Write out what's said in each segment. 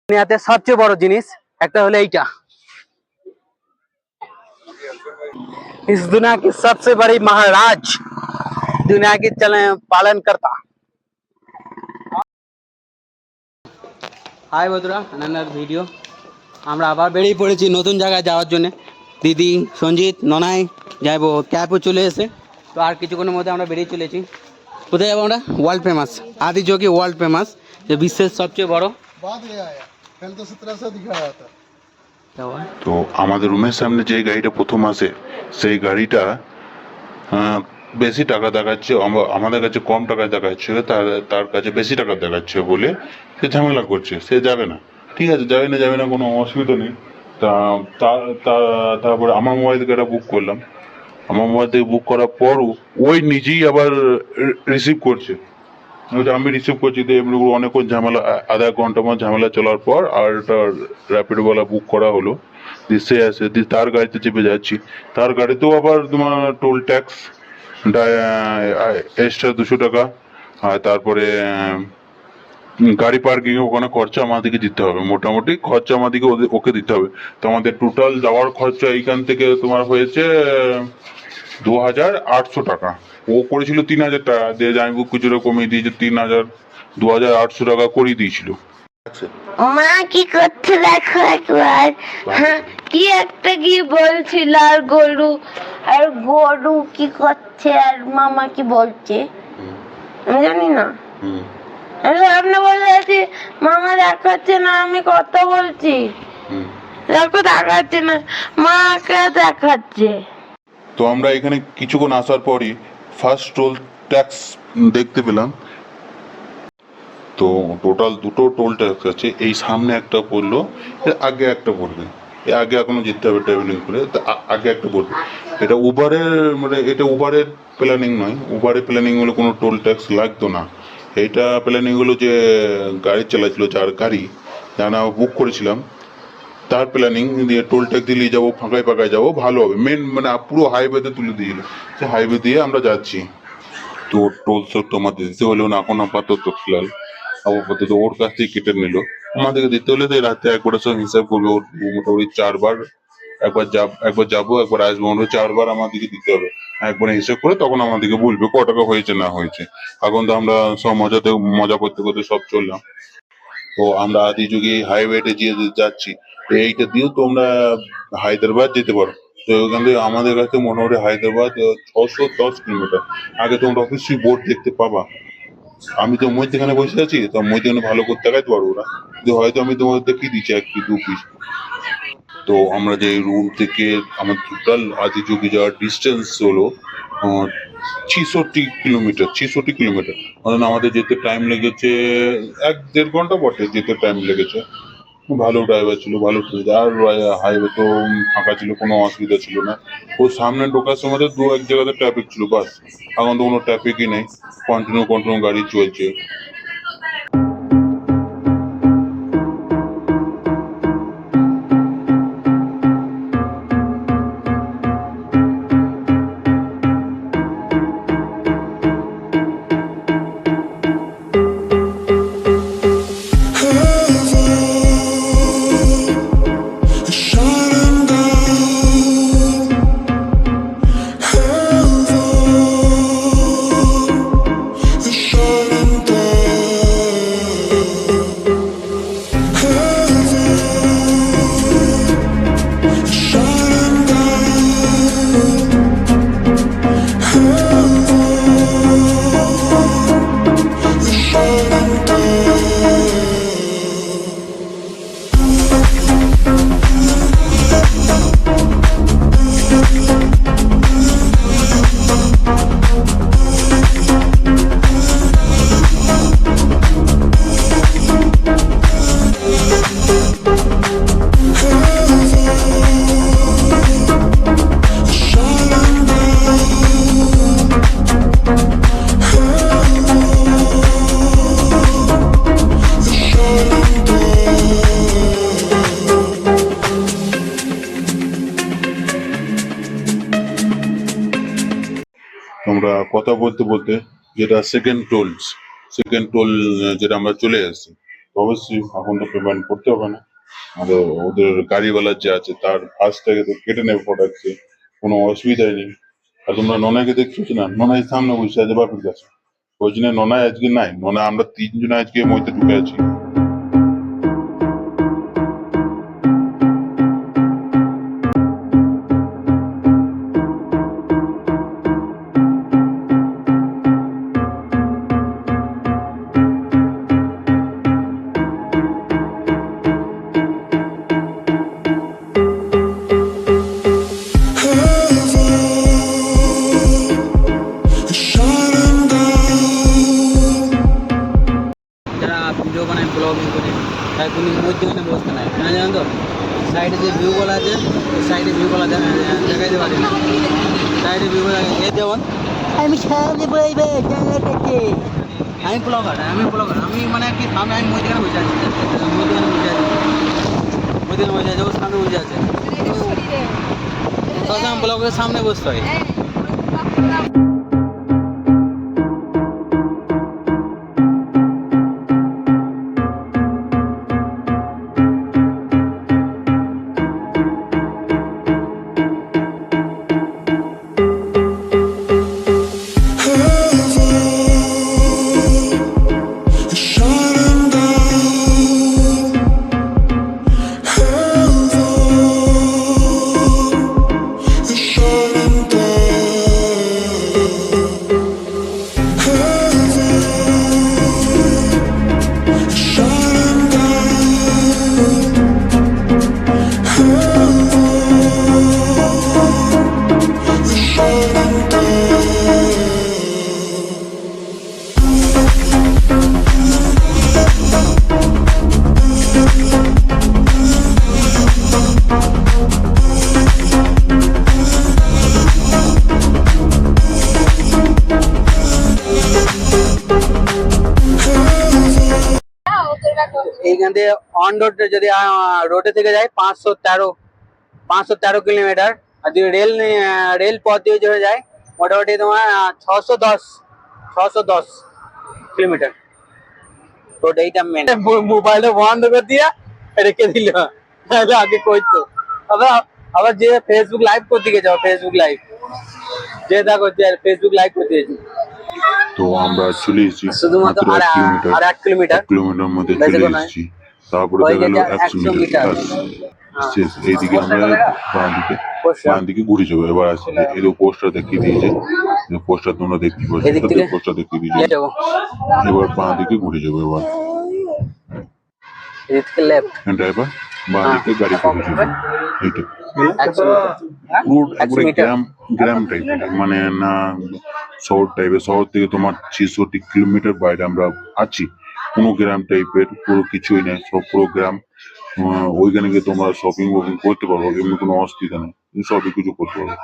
দুনিয়াতে সবচেয়ে বড় জিনিস একটা হলো এইটা। इस दुनिया की सबसे बड़ी महाराज, दुनिया की चले पालन करता। হাই বন্ধুরা, আনন্দার ভিডিও। আমরা আবার বেরিয়ে পড়েছি নতুন জায়গায় যাওয়ার জন্য। দিদি, সঞ্জিত, ননাই যাইবো, ক্যাবও চলে এসে। তো আর কিছুক্ষণের মধ্যে আমরা বেরিয়ে চলেছি। কোথায় যাবো আমরা? World famous Adiyogi, world famous, যে বিশ্বের সবচেয়ে বড়। তো আমাদের রুমের সামনে যে গাড়িটা প্রথম আসে সেই গাড়িটা বেশি টাকা দেখাচ্ছে, আমাদের কাছে কম টাকা দেখাচ্ছে, তার কাছে বেশি টাকা দেখাচ্ছে বলে সে ঝামেলা করছে, সে যাবে না। ঠিক আছে, যাবে না, কোনো অসুবিধা নেই। তারপরে আমার মোবাইল থেকে এটা বুক করলাম। আমার মোবাইল থেকে বুক করার পরও ওই নিজেই আবার রিসিভ করছে। আমি রিসিভ করছি, অনেকক্ষণ ঝামেলা, আধা ঘন্টা মতো ঝামেলা চলার পর আর একটা র্যাপিডোওয়ালা বুক করা হলো। সে আসে, তার গাড়িতে চেপে যাচ্ছি। তার গাড়িতেও আবার তোমার টোল ট্যাক্স এক্সট্রা 200 টাকা, আর তারপরে গাড়ি পার্কিং ওখানে খরচা আমাদেরকে দিতে হবে। মোটামুটি খরচা আমাদেরকে ওকে দিতে হবে। তো আমাদের টোটাল যাওয়ার খরচা এইখান থেকে তোমার হয়েছে 2800 টাকা। ও করেছিল 3000 টাকা দিয়ে, আমি কিছুটা কমিয়ে দিয়েছি, 2800 টাকা করিয়ে দিয়েছিল। মা কি করছে দেখো একবার। হ্যাঁ, কি একটা কি বলছিল, আর গরু কি করছে, আর মামা কি বলছে আমি জানি না। সামনে বলে আছি, মামা দেখাচ্ছে না, আমি কথা বলছি, দেখো দেখাচ্ছে না, মাকে দেখাচ্ছে। তো আমরা এখানে কিছুক্ষণ আসার পরই ফার্স্ট টোল ট্যাক্স দেখতে পেলাম। তো টোটাল দুটো টোল ট্যাক্স আছে, এই সামনে একটা পড়লো, এর আগে একটা পড়বে, এর আগে এখনো যেতে হবে ট্রাভেলিং করে, আগে একটা পড়বে। এটা উবারের, মানে এটা উবারের প্ল্যানিং নয়। উবারের প্ল্যানিং হলে কোনো টোল ট্যাক্স লাগতো না। এইটা প্ল্যানিং হলো যে গাড়ি চালাচ্ছিল, যার গাড়ি যারা বুক করেছিলাম তার প্ল্যানিং দিয়ে টোল ট্যাক্স দিলেই যাবো, ফাঁকায় যাবো, ভালো হবে। মেন মানে পুরো হাইওয়েতে তুলে দিয়েছিল, সে হাইওয়ে দিয়ে আমরা যাচ্ছি। তো টোল সব তোমাদের দিতে হলেও না, এখন আপাতত ফিলহাল আপাতত ওর কাছ থেকে কেটে নিল। আমাদেরকে দিতে হলে তো রাতে একবার সব হিসাব করবে। ওর মোটামুটি 4 বার, একবার যাবো একবার আসবো, 4 বার আমাদেরকে দিতে হবে। একবার হিসাব করে তখন আমাদেরকে বলবে ক টাকা হয়েছে না হয়েছে। এখন তো আমরা সব মজা করতে করতে সব চললাম। তো আমরা আদিযোগী হাইওয়েতে যাচ্ছি। এইটা দিয়েও তোমরা হায়দ্রাবাদ যেতে পারো। তো ওখান থেকে আমাদের কাছে মোটামুটি হায়দ্রাবাদ 610 কিলোমিটার। আগে তোমরা অবশ্যই বোর্ড দেখতে পাবা। আমি তো মধ্যখানে বসে আছি, তো মধ্যখানে ভালো করে দেখাতে পারবো না, কিন্তু হয়তো আমি তোমাদের দেখিয়ে দিচ্ছি 1 কি 2 পিস। তো আমরা যে রুম থেকে আমার টোটাল আদিযোগী যাওয়ার ডিস্টেন্স হলো 66 কিলোমিটার। মানে আমাদের যেতে টাইম লেগেছে 1-1.5 ঘন্টা, বটে যেতে টাইম লেগেছে। ভালো ড্রাইভার ছিল, ভালো ছিল। আর হাইওয়ে তো ফাঁকা ছিল, কোনো অসুবিধা ছিল না। ও সামনে ঢোকার সময় 2-1 জায়গাতে ট্রাফিক ছিল, বাস। এখন তো কোনো ট্রাফিকই নেই, কন্টিনিউ গাড়ি চলছে। আমরা কথা বলতে বলতে যেটা সেকেন্ড টোল যেটা আমরা চলে আসছি, অবশ্যই এখন তো পেমেন্ট করতে হবে না, আর ওদের গাড়িওয়ালা যে আছে তার কাছ থেকে তো কেটে নেবে প্রোডাক্টে, কোনো অসুবিধাই নেই। আর তোমরা ননাইকে দেখছো না, ননাই সামনে বসে আছে বাপের কাছে, ওই জন্য ননাই আজকে নাই, ননাই আমরা তিনজনে আজকে মইতে ঢুকে আছি। যারা ভিডিও বানায় ব্লগিং করে তাই কোনো মধ্যখানে বসতে নাই, হ্যাঁ জানেন তো সাইডে যে ভিউগুলো আছে সাইডে ভিউগুলো দেখাইতে পারি না, সাইডে ভিউগুলো এই যেমন আমি সামনে বইবে জায়গাটাকে আমি ব্লগার আমি মানে কি সামনে আমি মধ্যখানে বসে আছি, মধ্যখানে বসে আছে ও সামনে বসে আছে, সবসময় ব্লগের সামনে বসতে হয়। এইখান থেকে অন রোড যদি রোডে থেকে যায় 513 কিলোমিটার, আর যদি রেল পথ দিয়ে যদি যায় মোটামুটি তোমার 610 কিলোমিটার। তো এইটা মেন মোবাইলটা বন্ধ করে দিয়া রেখে দিল, আগে কইতো আবার যে ফেসবুক লাইভ করতে গেছে, ফেসবুক লাইভ যে দেখো ফেসবুক লাইভ করতে গেছি। তো আমরা চলে এসেছি শুধুমাত্র আর 1 কিলোমিটার মধ্যে চলে এসেছি, তারপরে দেখা গেল 100 মিটার শেষ। এইদিকে আমরা বাঁ দিকে ঘুরে যাবো। এবার আসছে এই পোস্টার দেখিয়ে দিয়েছে, পোস্টার তোমরা দেখতে পাচ্ছ, পোস্টার দেখিয়ে দিয়েছে। এবার বাঁ দিকে ঘুরে যাবো। এবার ড্রাইভার বাঁ দিকে গাড়ি ঘুরে যাবে। এইটা পুরো একবারে গ্রাম টাইপের, মানে না শহর টাইপের। শহর থেকে তোমার 66 কিলোমিটার বাইরে আমরা আছি, কোনো গ্রাম টাইপের পুরো কিছুই নেই, সব পুরো গ্রাম। ওইখানে গিয়ে তোমরা শপিং করতে পারবো, এমনি কোনো অসুবিধা নেই, সবই কিছু করতে পারবো।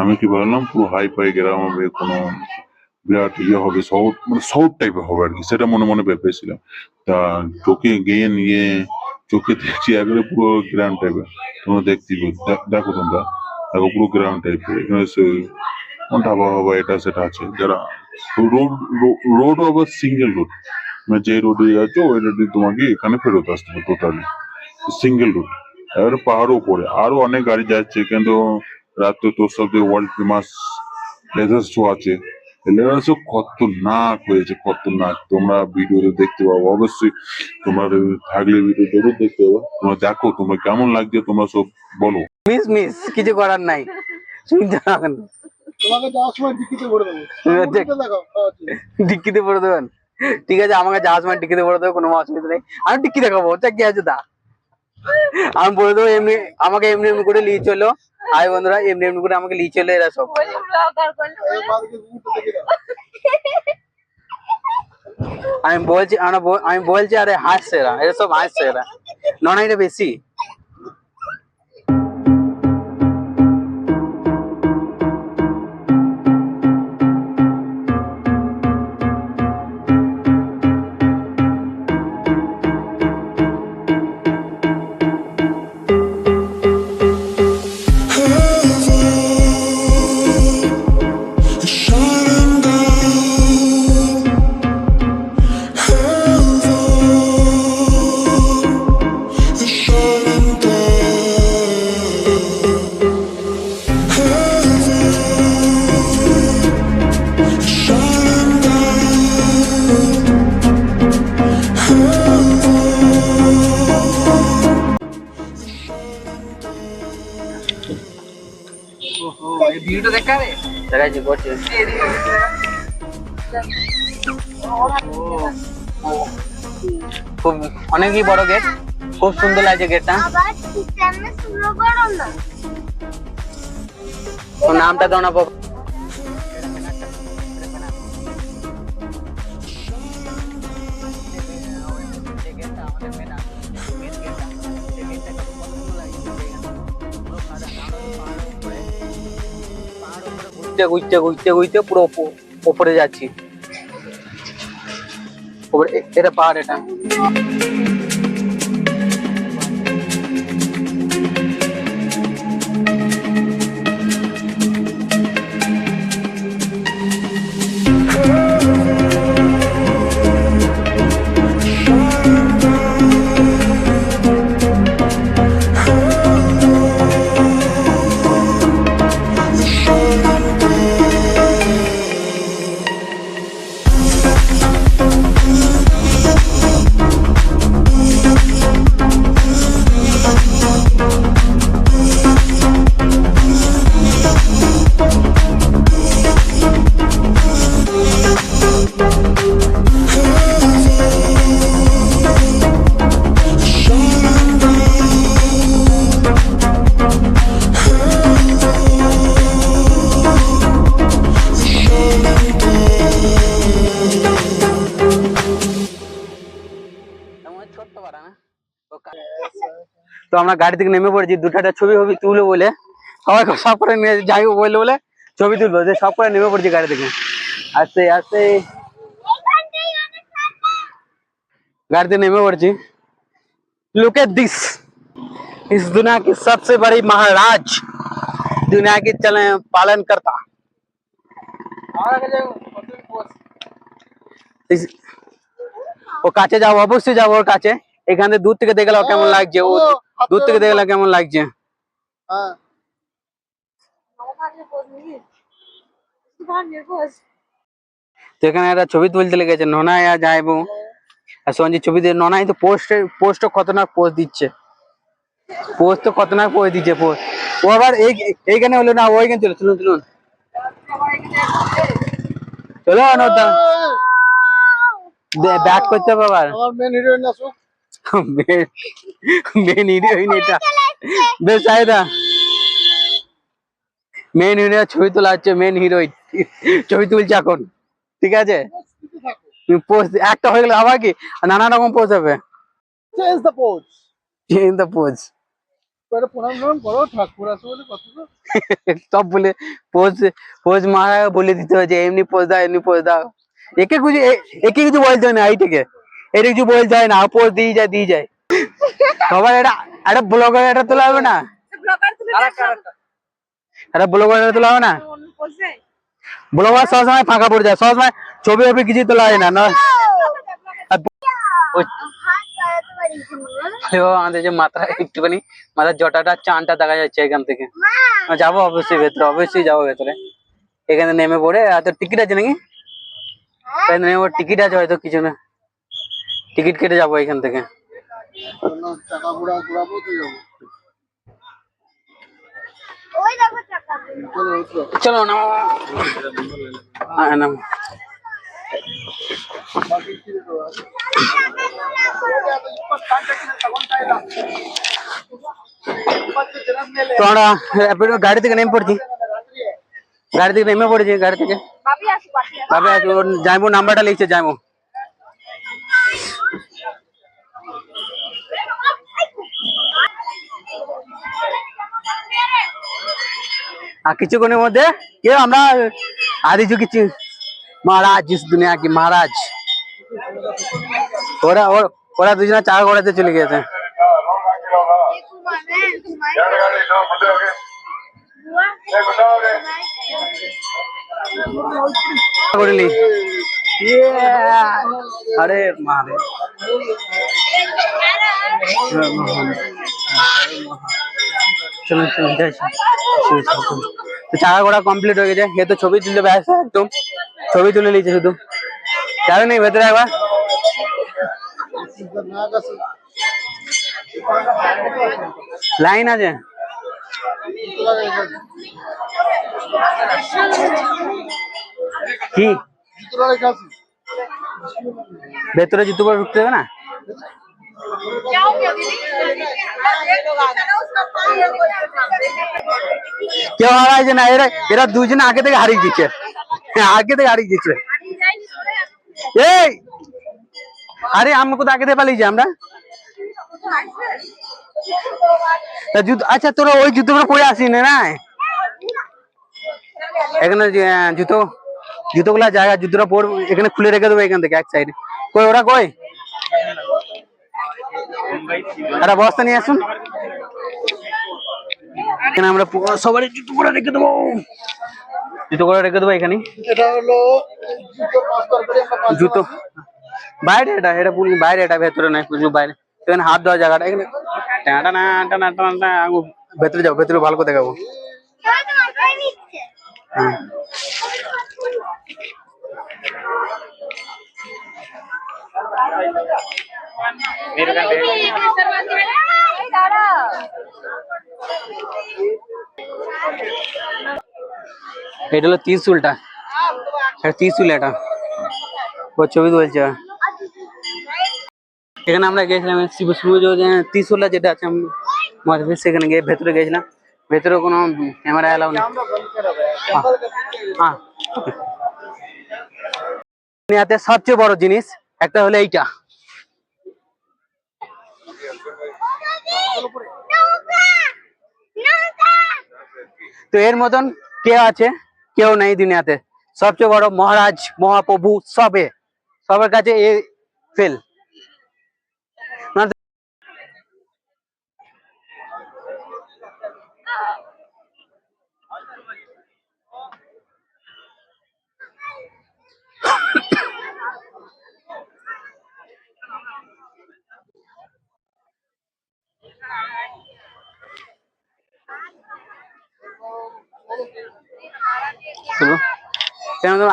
আমি কি বললাম, পুরো হাই ফাই গ্রাম হবে, কোনো বিরাট ইয়ে হবে, শহর মানে শহর টাইপের হবে আর কি, সেটা মনে মনে ভেবেছিলাম। তা চোখে গিয়ে নিয়ে চোখে দেখছি একবারে পুরো গ্রাম টাইপের। তোমরা দেখতে দেখো, তোমরা দেখো পুরো গ্রাম টাইপের। এখানে ধাবা হাবা এটা সেটা আছে। যারা রোড আবার সিঙ্গেল রোড, মানে যে রোডে যাচ্ছ ওই রোডে তোমাকে এখানে ফেরত আসতে হবে, টোটালি সিঙ্গেল রোড। এবারে পাহাড়ের উপরে আরো অনেক গাড়ি যাচ্ছে, কিন্তু রাত্রে তোর সাথে ওয়ার্ল্ড ফেমাস লেজার শো আছে। লেজার শো খতরনাক হয়েছে, খতরনাক। তোমরা ভিডিওতে দেখতে পাবো, অবশ্যই তোমরা থাকলে ভিডিও জরুর দেখতে পাবো। তোমরা দেখো তোমরা কেমন লাগছে, তোমরা সব বলো। মিস কিছু করার নাই, তোমাকে যাওয়ার সময় ডিক্কিতে ভরে দেবো। ডিক্কিতে ভরে দেবেন? ঠিক আছে, আমাকে যাওয়ার সময় ডিক্কিতে ভরে দেবো, কোনো অসুবিধা নেই। আমি ডিক্কি দেখাবো, ওটা কি আছে দা, আমি বলে দেবো এমনি আমাকে এমনি করে নিয়ে চলো। হাই বন্ধুরা, এমনি করে আমাকে নিয়ে চলে এরা সব। আমি বলছি আরে হাসছে এরা সব হাসছে, এরা ননাইটা বেশি। Shining down, heaven. দেখাচ্ছি করছে খুব অনেকই বড় গেট, খুব সুন্দর লাগছে গেটটা। তো নামটা দাও না বাবা। ঘুরতে ঘুরতে ঘুরতে পুরো উপরে যাচ্ছি। এটা পাহাড়, এটা তো আমরা গাড়ি থেকে নেমে পড়েছি, দুটা ছবি হবি তুলো বলে সবাই সব করে নিয়ে যাই বললো বলে ছবি তুলবো, যে সব করে নেমে পড়ছি গাড়ি থেকে। আস্তে আস্তে गाड़ी नेमे पड़ी। लुक एट दिस, इस दुनिया की सबसे बड़ी महाराज, दुनिया की चले पालन करता। ও কাছে যাও, অবশ্যই যাবো ওর কাছে। এখানে দূর থেকে দেখলাম কেমন লাগছে, ও দূর থেকে দেখলাম কেমন লাগছে। তো এখানে একটা ছবি তুলতে লেগেছে, ননাই আর যাইবো আর সঞ্জিত ছবি দিয়ে। ননাই তো পোস্ট খতরনাক পোস্ট দিচ্ছে, পোস্ট তো খতরনাক পোস্ট দিচ্ছে পোস্ট। ও আবার এইখানে হলো না, ওইখানে চলো, চলুন চলুন চলো নদা ব্যাক করতে হবে আবার। মেন হিরোইন এটা, বেশ চাহিদা মেন হিরোইন ছবি তোলা হচ্ছে, মেন হিরোইন ছবি তুলছে এখন, ঠিক আছে। পোজ একটা হয়ে গেলে আবার কি নানা রকম পোজ হবে। Change the pose. Change the pose প্রণাম করো, ঠাকুর আছে বলে কথা তো। সব বলে পোজ পোজ মারা বলে দিতে হয়েছে, এমনি পোজ দাও এমনি পোজ দাও। একে কিছু বলতে হয় না, এই থেকে এটা কিছু বলতে হয় না, পোজ দিয়ে যায় সবার। এটা ব্লগার, এটা তোলা হবে না, এটা ব্লগার এটা তোলা হবে না। ব্লগার সবসময় ফাঁকা পড়ে যায়, সবসময় ছবি হবে কিছু তোলা হয় না। আমাদের যে মাথা একটুখানি মাথার জটাটা চানটা দেখা যাচ্ছে এখান থেকে। যাবো অবশ্যই ভেতরে, অবশ্যই যাবো ভেতরে। এখানে নেমে পড়ে তোর টিকিট আছে নাকি? টিকিট আছে হয়তো, কিছু না, টিকিট কেটে যাবো এখান থেকে। চলো না নাম তো আমরা গাড়ি থেকে নেমে পড়ছি, গাড়ি থেকে নেমে পড়েছি, গাড়ি থেকে ভাবে আছি। ওর যাইবো নাম্বারটা লিখছে, যাইবো। আর কিছুক্ষণের মধ্যে কে আমরা আদি যুগী महाराज, जिस दुनिया की महाराज। ওরা দুজনে চার ঘোড়াতে চলে গেছে। अरे मारे চলো চলো চাকা ঘোড়া কমপ্লিট হয়ে গেছে। এ তো ছবি তুলতে ব্যস্ত, একদম ছবি তুলে নিয়েছে শুধু। যাবে না ভেতরে একবার? নাক আছে লাইন আছে। কি জুতোটা রেখে আসি ভেতরে জুতো পরে ঢুকতে হবে না? কেউ হারাইছে না, এরা এরা দুজনে আগে থেকে হারিয়ে দিচ্ছে। হ্যাঁ, আগে থেকে হারিয়ে দিচ্ছে। এই আরে আমরা কোথাও আগে থেকে পালিয়েছি আমরা। তা জুতো, আচ্ছা তোরা ওই জুতোগুলো পরে আসিস না? এখানে জুতো, জুতোগুলা জায়গা, জুতোটা পর এখানে খুলে রেখে দেবো এখান থেকে এক সাইডে। কই ওরা কই? একটা বস্তা নিয়ে আসুন, এখানে আমরা সবারই জুতো করে রেখে দেবো, জুতো করে রেখে দেবো এখানে। এটা হলো জুতো পাঁচ করে আমরা জুতো বাইরে, এটা এটা পুরো বাইরে, এটা ভেতরে নয়, পুরো বাইরে। এখানে হাত দেওয়ার জায়গাটা এখানে। টানা টানা টানা টানা, ভেতরে যাও, ভেতরে ভালো করে দেখাবো। হ্যাঁ। এটা হলো ত্রিশুলটা, ত্রিশুল এটা ও ছবি তুলছে। এখানে আমরা গেছিলাম শিব ত্রিশুলটা যেটা আছে মহাদেবের, সেখানে গিয়ে ভেতরে গেছিলাম। ভেতরে কোনো ক্যামেরা এলাও নেই। হ্যাঁ, দুনিয়াতে সবচেয়ে বড় জিনিস একটা হলো এইটা। তো এর মতন কেউ আছে? কেউ নেই দুনিয়াতে। সবচেয়ে বড় মহারাজ মহাপ্রভু সবের কাছে এ ফেল।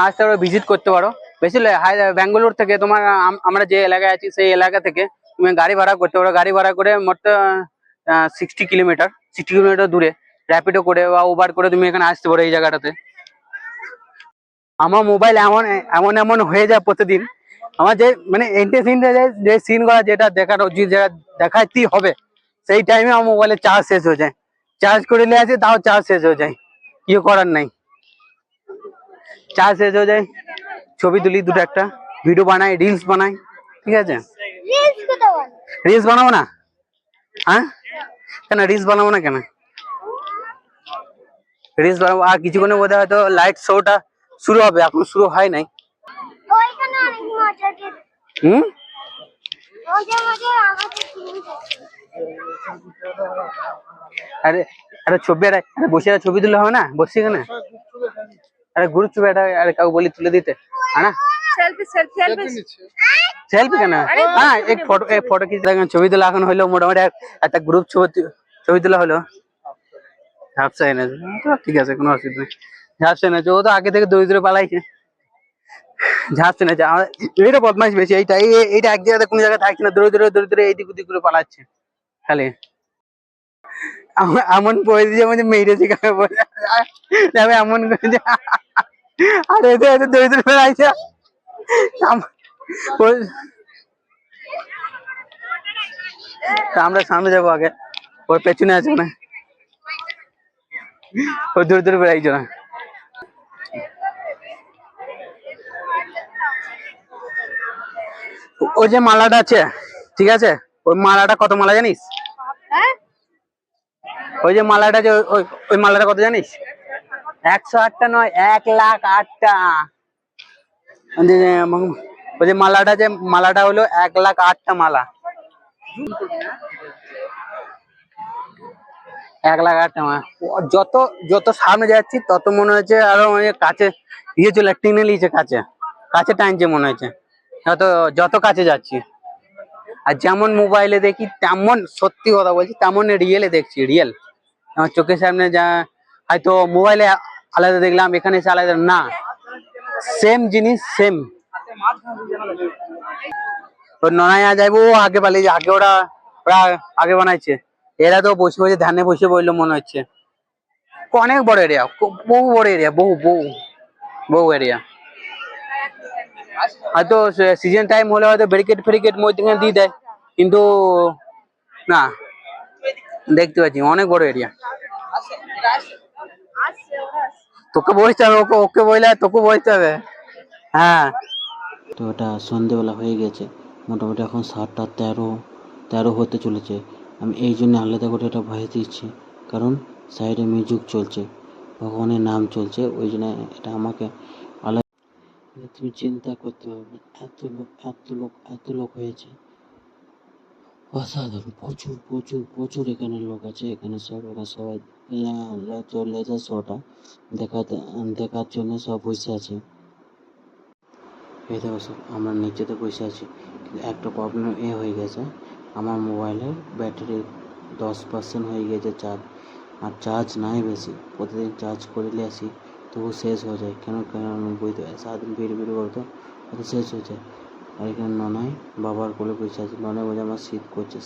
আসতে পারো, ভিজিট করতে পারো। বেশি ব্যাঙ্গালোর থেকে তোমার আমরা যে এলাকায় আছি সেই এলাকা থেকে তুমি গাড়ি ভাড়া করতে পারো। গাড়ি ভাড়া করে মোট 60 কিলোমিটার দূরে র্যাপিডো করে বা উবার করে তুমি এখানে আসতে পারো এই জায়গাটাতে। আমার মোবাইল এমন এমন এমন হয়ে যায় প্রতিদিন, আমার যে মানে যে সিন গুলা যেটা দেখানো, যেটা দেখাইতেই হবে সেই টাইমে আমার মোবাইলে চার্জ শেষ হয়ে যায়। চার্জ করে নিয়ে আসি, তাও চার্জ শেষ হয়ে যায়, কিছু করার নাই। চার্জ শেষ হয়ে যায়, ছবি তুলি দুটো একটা, ভিডিও বানাই, রিলস বানাই। ঠিক আছে, রিলস বানাবো না? হ্যাঁ কেন রিলস বানাবো না কেন? রিলস বানাবো, আর কিছুক্ষণের মধ্যে হয়তো লাইট শোটা শুরু হবে, এখন শুরু হয় নাই। হুম, আরে আরে ছবি, আরে বসে ছবি তুলে হবে না? বসছি এখানে, আরে গ্রুপ ছবি একটা, আরে কাউ বলি তুলে দিতে। হ্যাঁ সেলফি কেন? হ্যাঁ এক ফটো খিঁচে ছবি তোলা এখন হইলো, মোটামুটি একটা গ্রুপ ছবি তোলা হলো। ঝাপসা এনেছে তো, ঠিক আছে, কোনো অসুবিধা নেই। ঝাপসা এনেছে, ও তো আগে থেকে দৌড়ে দৌড়ে পালাইছে। ঝাপসা এনেছে, এইটা বদমাইশ বেশি। এইটা এক জায়গাতে কোনো জায়গায় থাকছে না, দৌড়ে দৌড়ে এইদিক ওদিক করে পালাচ্ছে খালি। এমন পরিস্থিতি মধ্যে মেরেছে কাকে বলে, এমন করে আর এতে এতে দৌড়ে দৌড়ে বেড়াইছে। আমরা সামনে যাবো আগে, ওর পেছনে আছে না, ও দূরে দূরে বেড়াইছো না। ওই যে মালাটা আছে, ঠিক আছে, ওই মালাটা কত মালা জানিস? ওই যে মালাটা, যে ওই মালাটা কত জানিস? 108টা নয়, 1,08,000টা। ওই যে মালাটা হলো 1,08,000টা মালা। 1,08,000টা মালা। যত যত সামনে যাচ্ছি তত মনে হচ্ছে আরো কাছে চলে, টেনে নিয়েছে, কাছে কাছে টানছে মনে হচ্ছে যত যত কাছে যাচ্ছি। আর যেমন মোবাইলে দেখি তেমন, সত্যি কথা বলছি, তেমন রিয়েলে দেখছি, রিয়েল আমার চোখের সামনে। যা হয়তো মোবাইলে আলাদা দেখলাম, এখানে এসে আলাদা না, সেম জিনিস সেম। তো ননাই যাইবো আগে পালিয়ে আগে ওরা ওরা আগে বানাইছে, এরা তো বসে বসে ধানে বসে বললো মনে হচ্ছে। অনেক বড় এরিয়া, বহু বড় এরিয়া, বহু বহু বহু এরিয়া। হয়তো সিজন টাইম হলে হয়তো ব্যারিকেড ফেরিকেড মধ্যখানে দিয়ে দেয়, কিন্তু না, দেখতে পাচ্ছি অনেক বড় এরিয়া। তোকে বসতে হবে, ওকে ওকে বললে তোকে বসতে হবে। হ্যাঁ, তো ওটা সন্ধেবেলা হয়ে গেছে, মোটামুটি এখন 7:13 হতে চলেছে। আমি এই জন্য আলাদা করে এটা ভয় দিচ্ছি, কারণ সাইডে মিউজিক চলছে, ভগবানের নাম চলছে, ওই জন্য এটা আমাকে আলাদা। তুমি চিন্তা করতে পারবে, এত লোক হয়েছে, অসাধারণ, প্রচুর প্রচুর প্রচুর এখানে লোক আছে। এখানে সবাই লেজার শোটা দেখার জন্য সব বসে আছে। এই দেখো সব আমরা নিচেতে বসে আছি, কিন্তু একটা প্রবলেম হয়ে গেছে, আমার মোবাইলের ব্যাটারি 10% হয়ে গেছে চার্জ, আর চার্জ নাই বেশি। প্রতিদিন চার্জ করলে আসি তবু শেষ হয়ে যায়, কেন আমি বুঝতে পারি, সারাদিন বেরিয়ে করতো হয়তো শেষ হয়ে যায়। আর এখানে ননাই বাবার কোলে বসে আছে, ননাই বলে আমার শীত করছে।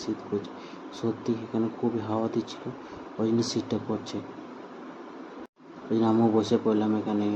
সত্যি এখানে খুবই হাওয়া দিচ্ছিল, ওই জন্য শীতটা করছে, ওই জন্য আমিও বসে পড়লাম এখানে।